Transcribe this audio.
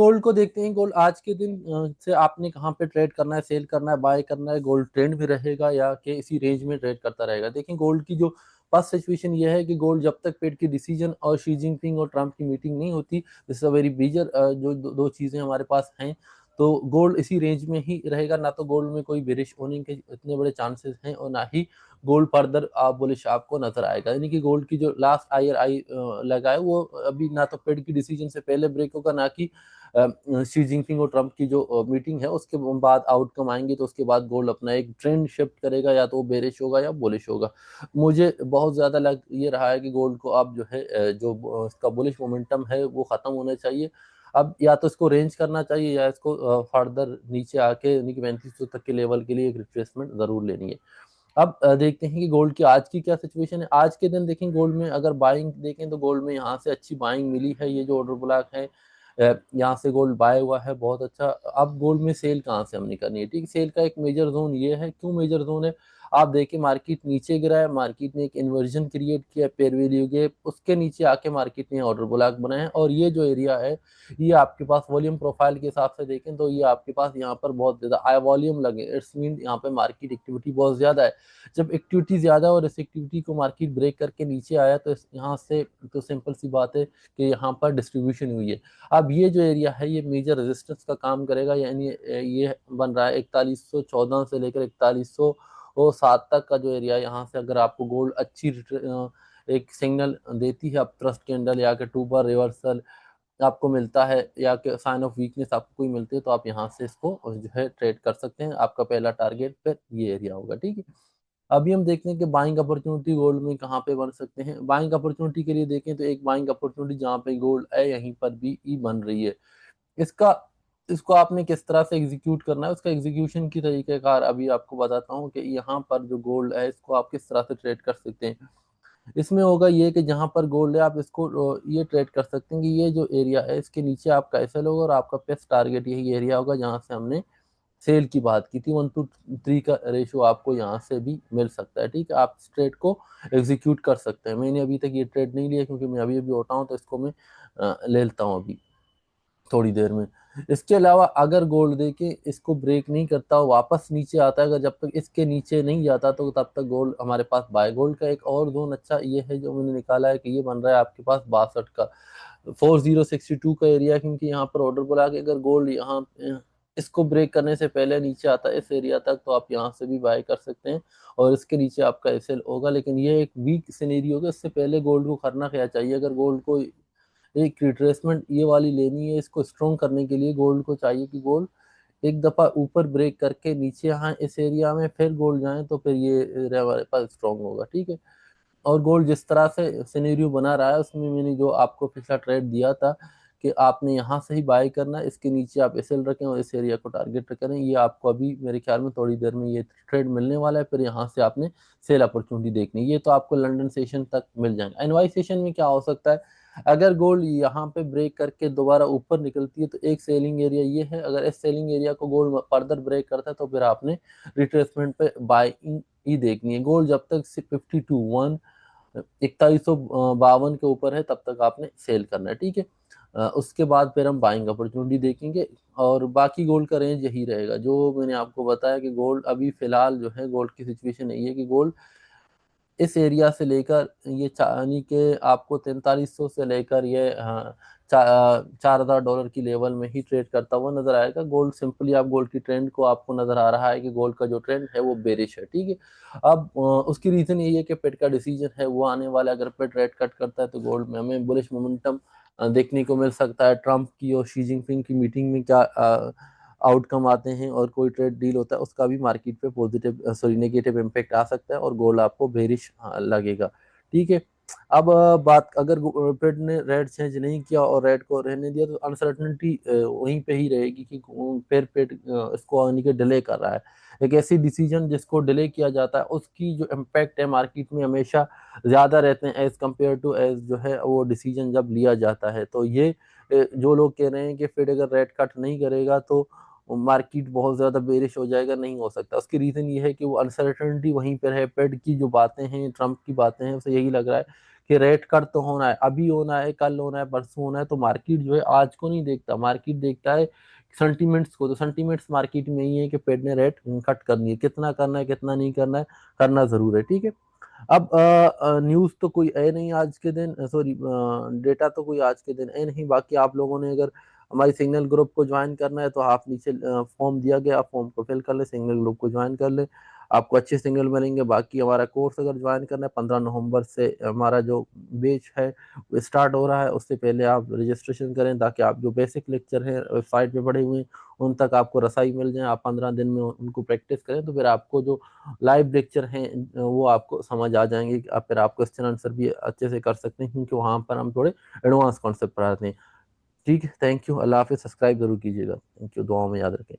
Gold को देखते हैं। गोल्ड आज के दिन से आपने कहाँ पे ट्रेड करना है, सेल करना है, बाय करना है, गोल्ड ट्रेंड में रहेगा या कि इसी रेंज में ट्रेड करता रहेगा। देखिए गोल्ड की जो फर्स्ट सिचुएशन ये है कि गोल्ड जब तक पेड की डिसीजन और शी जिनपिंग और ट्रम्प की मीटिंग नहीं होती, दिस अ वेरी मेजर जो दो चीजें हमारे पास हैं, तो गोल्ड इसी रेंज में ही रहेगा। ना तो गोल्ड में कोई बेरिश होने के इतने बड़े चांसेस हैं और ना ही गोल्ड फर्दर आप बुलिश आपको नजर आएगा। यानी कि गोल्ड की जो लास्ट आयर आई लगा है वो अभी ना तो फेड की डिसीजन से पहले ब्रेक होगा, ना कि शी जिनपिंग और ट्रम्प की जो मीटिंग है उसके बाद आउटकम आएंगे, तो उसके बाद गोल्ड अपना एक ट्रेंड शिफ्ट करेगा, या तो वो बेरिश होगा या बुलिश होगा। मुझे बहुत ज्यादा लग ये रहा है कि गोल्ड को अब जो है जो इसका बुलिश मोमेंटम है वो खत्म होना चाहिए। अब या तो इसको रेंज करना चाहिए या इसको फर्दर नीचे आके यानी कि 3500 तक के लेवल के लिए एक रिट्रेसमेंट जरूर लेनी है। अब देखते हैं कि गोल्ड की आज की क्या सिचुएशन है। आज के दिन देखें गोल्ड में अगर बाइंग देखें तो गोल्ड में यहाँ से अच्छी बाइंग मिली है। ये जो ऑर्डर ब्लॉक है यहाँ से गोल्ड बाय हुआ है, बहुत अच्छा। अब गोल्ड में सेल कहाँ से हमने करनी है, ठीक। सेल का एक मेजर जोन ये है। क्यों मेजर जोन है, आप देखिए मार्केट नीचे गिरा है, मार्केट ने एक इन्वर्जन क्रिएट किया पेयर वैल्यू के, उसके नीचे आके मार्केट ने ऑर्डर ब्लॉक बनाए हैं। और ये जो एरिया है ये आपके पास वॉल्यूम प्रोफाइल के हिसाब से देखें तो ये आपके पास यहाँ पर बहुत ज्यादा हाई वॉल्यूम लगे, इट्स मीन यहाँ पे मार्केट एक्टिविटी बहुत ज्यादा है। जब एक्टिविटी ज्यादा है और इस एक्टिविटी को मार्केट ब्रेक करके नीचे आया तो यहाँ से तो सिंपल सी बात है कि यहाँ पर डिस्ट्रीब्यूशन हुई है। अब ये जो एरिया है ये मेजर रेजिस्टेंस का काम करेगा, यानी ये बन रहा है 4114 से लेकर 4107 तक का जो एरिया है। यहाँ से अगर आपको गोल्ड अच्छी एक सिग्नल देती है, अब थ्रस्ट कैंडल या कि टू बार रिवर्सल आपको मिलता है या कि साइन ऑफ वीकनेस आपको कोई मिलती है, तो आप यहाँ से इसको जो है ट्रेड कर सकते हैं। आपका पहला टारगेट फिर ये एरिया होगा, ठीक है। अभी हम देखते हैं कि बाइंग अपॉर्चुनिटी गोल्ड में कहाँ पे बन सकते हैं। बाइंग अपॉर्चुनिटी के लिए देखें तो एक बाइंग अपॉर्चुनिटी जहाँ पे गोल्ड है यहीं पर भी ई बन रही है। इसका इसको आपने किस तरह से एग्जीक्यूट करना है, उसका एग्जीक्यूशन की तरीकेकार अभी आपको बताता हूँ कि यहाँ पर जो गोल्ड है इसको आप किस तरह से ट्रेड कर सकते हैं। इसमें होगा ये कि जहां पर गोल्ड है आप इसको ये ट्रेड कर सकते हैं कि ये जो एरिया है इसके नीचे आपका एसएल होगा और आपका बेस्ट टारगेट यही एरिया होगा जहां से हमने सेल की बात की थी। 1 to 3 का रेशियो आपको यहाँ से भी मिल सकता है, ठीक है। आप इस ट्रेड को एग्जीक्यूट कर सकते हैं। मैंने अभी तक ये ट्रेड नहीं लिया क्योंकि मैं अभी अभी उठा हूँ, तो इसको मैं ले लेता हूँ अभी थोड़ी देर में। इसके अलावा अगर गोल्ड देके इसको ब्रेक नहीं करता वापस नीचे आता है, अगर जब तक इसके नीचे नहीं जाता तो तब तक गोल्ड हमारे पास बाय। गोल्ड का एक और जोन अच्छा ये है जो मैंने निकाला है कि ये बन रहा है आपके पास 62 का 4062 का एरिया, क्योंकि यहाँ पर ऑर्डर बोला कि अगर गोल्ड यहाँ इसको ब्रेक करने से पहले नीचे आता है इस एरिया तक तो आप यहाँ से भी बाय कर सकते हैं और इसके नीचे आपका एसएल होगा। लेकिन ये एक वीक सिनेरियो होगा, इससे पहले गोल्ड को करना क्या चाहिए। अगर गोल्ड को एक रिट्रेसमेंट ये वाली लेनी है, इसको स्ट्रॉन्ग करने के लिए गोल्ड को चाहिए कि गोल्ड एक दफा ऊपर ब्रेक करके नीचे यहाँ इस एरिया में फिर गोल्ड जाए तो फिर ये एरिया हमारे पास स्ट्रॉन्ग होगा, ठीक है। और गोल्ड जिस तरह से सिनेरियो बना रहा है उसमें मैंने जो आपको पिछला ट्रेड दिया था कि आपने यहाँ से ही बाय करना, इसके नीचे आप एसएल रखें और इस एरिया को टारगेट करें, ये आपको अभी मेरे ख्याल में थोड़ी देर में ये ट्रेड मिलने वाला है। फिर यहाँ से आपने सेल अपॉर्चुनिटी देखनी, ये तो आपको लंदन सेशन तक मिल जाएंगे। एनवाई सेशन में क्या हो सकता है, अगर गोल्ड यहाँ पे ब्रेक करके दोबारा ऊपर निकलती है तो एक सेलिंग एरिया ये है। अगर इस सेलिंग एरिया को गोल्ड फर्दर ब्रेक करता है तो फिर आपने रिट्रेसमेंट पे बाइंग ही देखनी है। गोल्ड जब तक 52 4152 के ऊपर है तब तक आपने सेल करना है, ठीक है। उसके बाद फिर हम बाइंग अपॉर्चुनिटी देखेंगे और बाकी गोल्ड का रेंज यही रहेगा जो मैंने आपको बताया कि गोल्ड अभी फिलहाल जो है गोल्ड की सिचुएशन यही है कि गोल्ड इस एरिया से लेकर ये यानी कि आपको 4300 से लेकर ये 4000 डॉलर की लेवल में ही ट्रेड करता हुआ नजर आएगा गोल्ड। सिंपली आप गोल्ड की ट्रेंड को आपको नजर आ रहा है कि गोल्ड का जो ट्रेंड है वो बेरिश है, ठीक है। अब उसकी रीजन यही है कि पेड का डिसीजन है वो आने वाला है। अगर पेड रेट कट करता है तो गोल्ड में हमें बुलिश मोमेंटम देखने को मिल सकता है। ट्रंप की और शी जिनपिंग की मीटिंग में क्या आउटकम आते हैं और कोई ट्रेड डील होता है उसका भी मार्केट पे पॉजिटिव सॉरी नेगेटिव इम्पैक्ट आ सकता है और गोल्ड आपको बेरिश लगेगा, ठीक है। अब बात अगर फेड ने रेट चेंज नहीं किया और रेट को रहने दिया तो अनसर्टनिटी वहीं पे ही रहेगी कि फिर फेड इसको यानी कि डिले कर रहा है। एक ऐसी डिसीजन जिसको डिले किया जाता है उसकी जो इम्पैक्ट है मार्केट में हमेशा ज्यादा रहते हैं एज कम्पेयर टू एज जो है वो डिसीजन जब लिया जाता है। तो ये जो लोग कह रहे हैं कि फेड अगर रेट कट नहीं करेगा तो मार्केट बहुत ज्यादा बेरिश हो जाएगा, नहीं हो सकता। उसकी रीजन ये है कि वो अनसर्टेनिटी वहीं पर है। फेड की जो बातें हैं, ट्रम्प की बातें हैं, उसे यही लग रहा है कि रेट कट तो होना है, अभी होना है, कल होना है, परसों होना है। तो मार्केट जो है आज को नहीं देखता, मार्केट देखता है सेंटीमेंट्स को। तो सेंटीमेंट्स मार्केट में यही है कि फेड ने रेट कट करनी है, कितना करना है कितना नहीं करना है, करना जरूर है, ठीक है। अब न्यूज़ तो कोई है नहीं आज के दिन, सॉरी डेटा तो कोई आज के दिन है नहीं। बाकी आप लोगों ने अगर हमारी सिग्नल ग्रुप को ज्वाइन करना है तो आप नीचे फॉर्म दिया गया, आप फॉर्म को फिल कर ले, सिग्नल ग्रुप को ज्वाइन कर ले, आपको अच्छे सिग्नल मिलेंगे। बाकी हमारा कोर्स अगर ज्वाइन करना है 15 नवंबर से हमारा जो बैच है वो स्टार्ट हो रहा है। उससे पहले आप रजिस्ट्रेशन करें ताकि आप जो बेसिक लेक्चर हैं वेबसाइट पे पढ़े हुए हैं उन तक आपको रसाई मिल जाए। आप 15 दिन में उनको प्रैक्टिस करें तो फिर आपको जो लाइव लेक्चर हैं वो आपको समझ आ जाएंगे। आप फिर आप क्वेश्चन आंसर भी अच्छे से कर सकते हैं क्योंकि वहाँ पर हम थोड़े एडवांस कॉन्सेप्ट पढ़ाते हैं। ठीक है, थैंक यू, अल्लाह हाफिज़। सब्सक्राइब जरूर कीजिएगा। थैंक यू, दुआ में याद रखें।